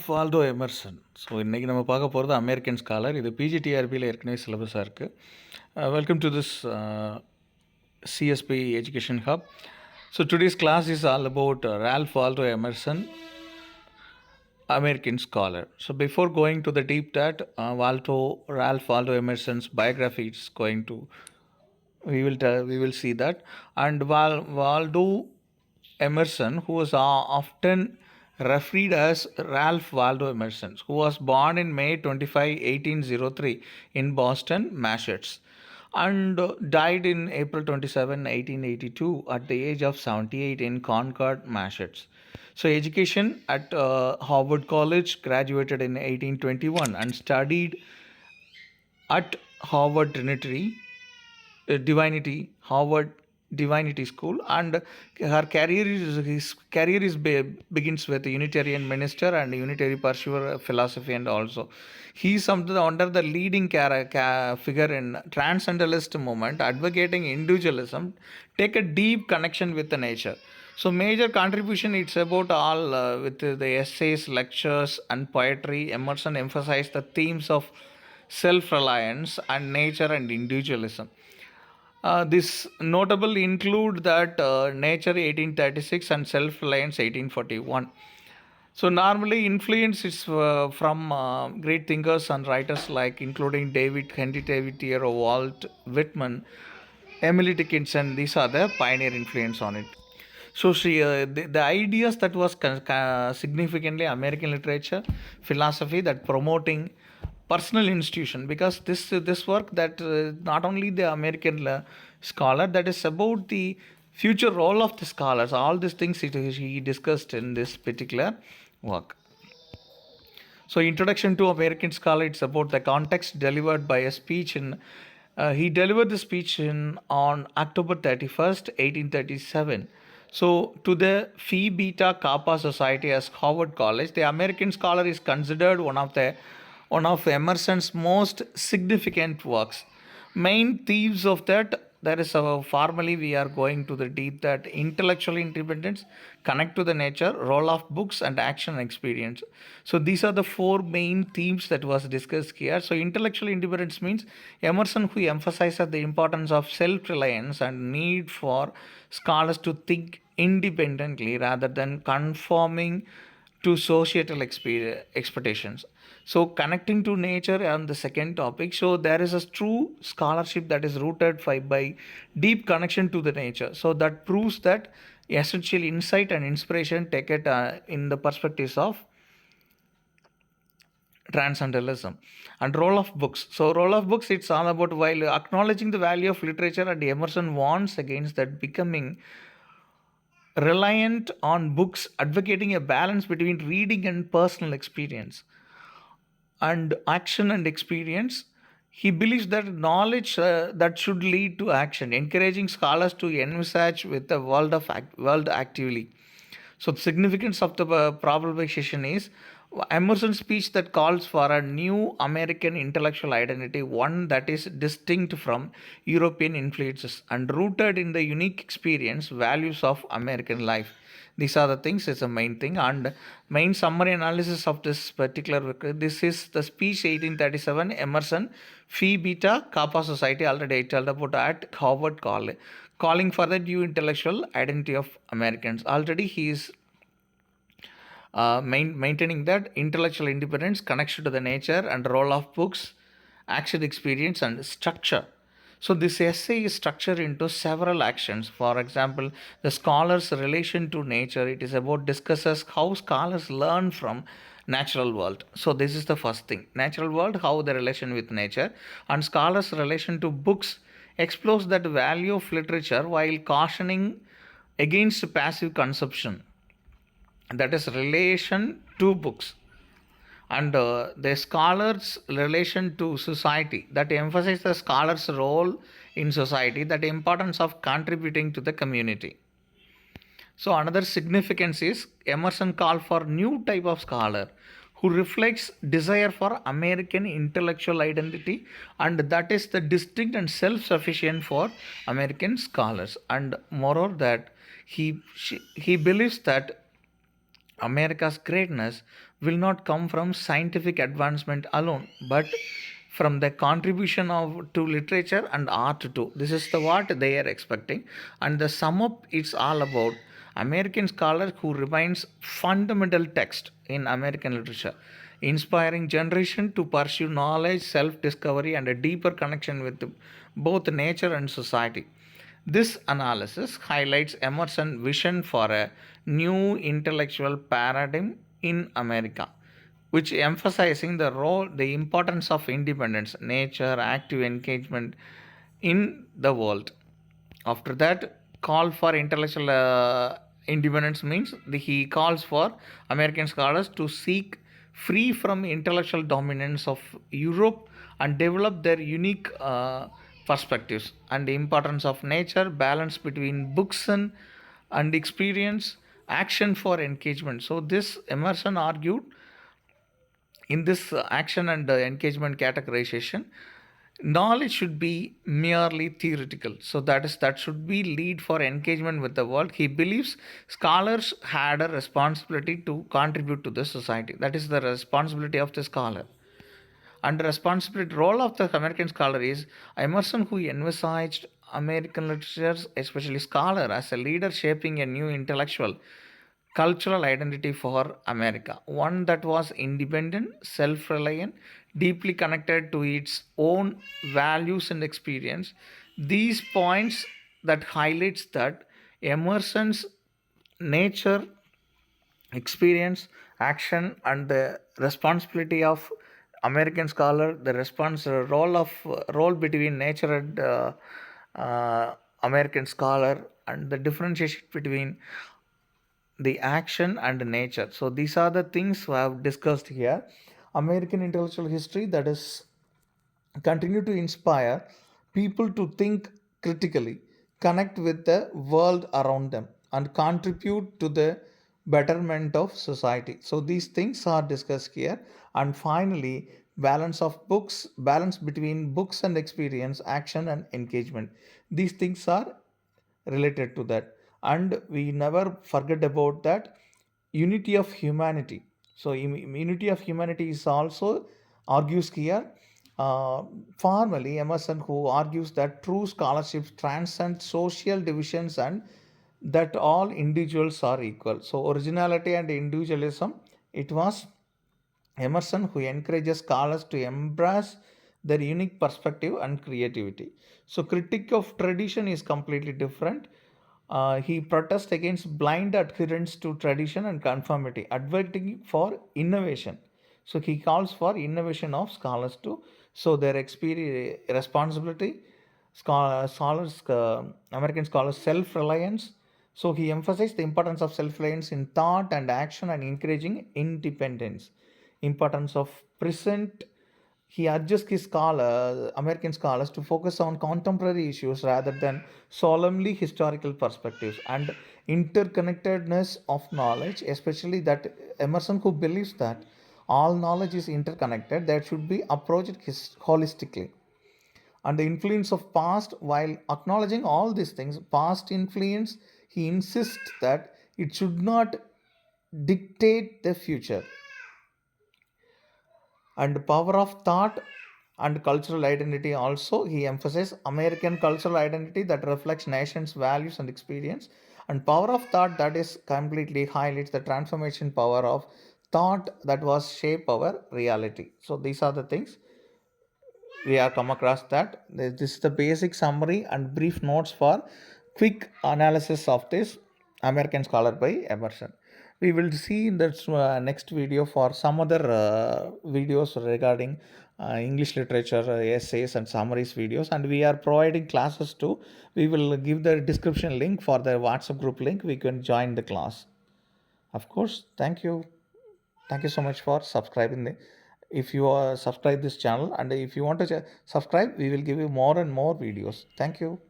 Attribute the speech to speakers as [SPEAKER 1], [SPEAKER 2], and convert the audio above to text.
[SPEAKER 1] Ralph Waldo Emerson. So இன்றைக்கி நம்ம பார்க்க போகிறது அமெரிக்கன் ஸ்காலர். இது PG TRBயில் ஏற்கனவே சிலபஸாக இருக்குது. Welcome to this CSP Education Hub. So today's class is all about Ralph Waldo Emerson, American scholar. So before going to the deep dive, Ralph Waldo Emerson's biography is going to we will see that. And Waldo Emerson, who was often referred as Ralph Waldo Emerson, who was born in May 25, 1803 in Boston, Massachusetts, and died in April 27, 1882 at the age of 78 in Concord, Massachusetts. So education at Harvard College, graduated in 1821 and studied at Harvard Harvard Divinity School, and her career begins with a Unitarian minister and Unitary pursuer of philosophy, and also he is under the leading figure in transcendentalist movement, advocating individualism, take a deep connection with the nature. So major contribution, it's about all with the essays, lectures, and poetry. Emerson emphasized the themes of self-reliance and nature and individualism. This notable include that Nature 1836 and Self-Reliance 1841. So normally influence is from great thinkers and writers like including Henry David Thoreau, Walt Whitman, Emily Dickinson. These are the pioneer influence on it. So the ideas that was significantly American literature, philosophy, that promoting personal institution, because this work that not only the American scholar, that is about the future role of the scholars. All these things he discussed in this particular work. So introduction to American scholar, it's about the context delivered by a speech in he delivered the speech on October 31st, 1837. So to the Phi Beta Kappa Society as Harvard College, the American scholar is considered one of Emerson's most significant works. Main themes of that, there is formally we are going to the deep that intellectual independence, connect to the nature, role of books, and action experience. So these are the four main themes that was discussed here. So intellectual independence means Emerson, who emphasizes the importance of self-reliance and need for scholars to think independently rather than conforming to societal expectations. So connecting to nature on the second topic. So there is a true scholarship that is rooted by deep connection to the nature. So that proves that essential insight and inspiration take it in the perspectives of transcendentalism. And role of books. So role of books, it's all about while acknowledging the value of literature, and Emerson warns against that becoming reliant on books, advocating a balance between reading and personal experience and action and experience. He believes that knowledge that should lead to action, encouraging scholars to envisage with the world actively. So the significance of the problematization is Emerson's speech that calls for a new American intellectual identity, one that is distinct from European influences and rooted in the unique experience, values of American life. These are the things, it's a main thing. And main summary analysis of this particular, this is the speech 1837, Emerson, Phi Beta Kappa Society, already I told about at Harvard College, calling for the new intellectual identity of Americans. Already he is maintaining that intellectual independence, connection to the nature, and role of books, action experience, and structure. So this essay is structured into several actions. For example, the scholar's relation to nature, it is about discusses how scholars learn from natural world. So this is the first thing, natural world, how the relation with nature. And scholars' relation to books explores that value of literature while cautioning against passive consumption, that is relation to books. And the scholar's relation to society, that emphasizes the scholar's role in society, that importance of contributing to the community. So another significance is Emerson called for new type of scholar who reflects desire for American intellectual identity, and that is the distinct and self-sufficient for American scholars. And moreover that he believes that America's greatness will not come from scientific advancement alone, but from the contribution of to literature and art too. This is the what they are expecting, and the sum up it's all about American scholar who remains fundamental text in American literature, inspiring generation to pursue knowledge, self-discovery, and a deeper connection with both nature and society. This analysis highlights Emerson's vision for a new intellectual paradigm in America, which emphasizing the importance of independence, nature, active engagement in the world. After that, call for intellectual independence means he calls for American scholars to seek free from intellectual dominance of Europe and develop their unique perspectives, and the importance of nature, balance between books and experience, action for engagement. So this Emerson argued in this action and engagement categorization, knowledge should be merely theoretical, so that should be lead for engagement with the world. He believes scholars had a responsibility to contribute to the society. That is the responsibility of the scholar. And the responsibility role of the American scholar is Emerson, who envisaged American literature, especially scholar, as a leader shaping a new intellectual cultural identity for America, one that was independent, self reliant, deeply connected to its own values and experience. These points that highlights that Emerson's nature, experience, action, and the responsibility of American scholar, the response role between nature and American scholar, and the differentiation between the action and nature. So these are the things we have discussed here. American intellectual history that is continue to inspire people to think critically, connect with the world around them, and contribute to the betterment of society. So these things are discussed here. And finally, balance between books and experience, action and engagement. These things are related to that, and we never forget about that unity of humanity. So unity of humanity is also argues here. Formally, Emerson, who argues that true scholarship transcends social divisions and that all individuals are equal. So originality and individualism, it was Emerson who encourages scholars to embrace their unique perspective and creativity. So, critique of tradition is completely different. He protests against blind adherence to tradition and conformity, advocating for innovation. So, he calls for innovation of scholars too. So, their experience, responsibility, American scholars, self reliance. So, he emphasized the importance of self reliance in thought and action and encouraging independence. Importance of present, he urges his American scholars to focus on contemporary issues rather than solemnly historical perspectives, and interconnectedness of knowledge, especially that Emerson, who believes that all knowledge is interconnected, that should be approached holistically. And the influence of past, while acknowledging all these things, past influence, he insists that it should not dictate the future. And power of thought and cultural identity, also he emphasizes American cultural identity that reflects nation's values and experience, and power of thought that is completely highlights the transformation power of thought that was shape our reality. So these are the things we are come across that. This is the basic summary and brief notes for quick analysis of this American scholar by Emerson. We will see in the next video for some other videos regarding English literature essays and summaries videos, and we are providing classes too. We will give the description link for the WhatsApp group link. We can join the class. Of course, thank you so much for subscribing if you are subscribe this channel, and if you want to subscribe, we will give you more and more videos. Thank you.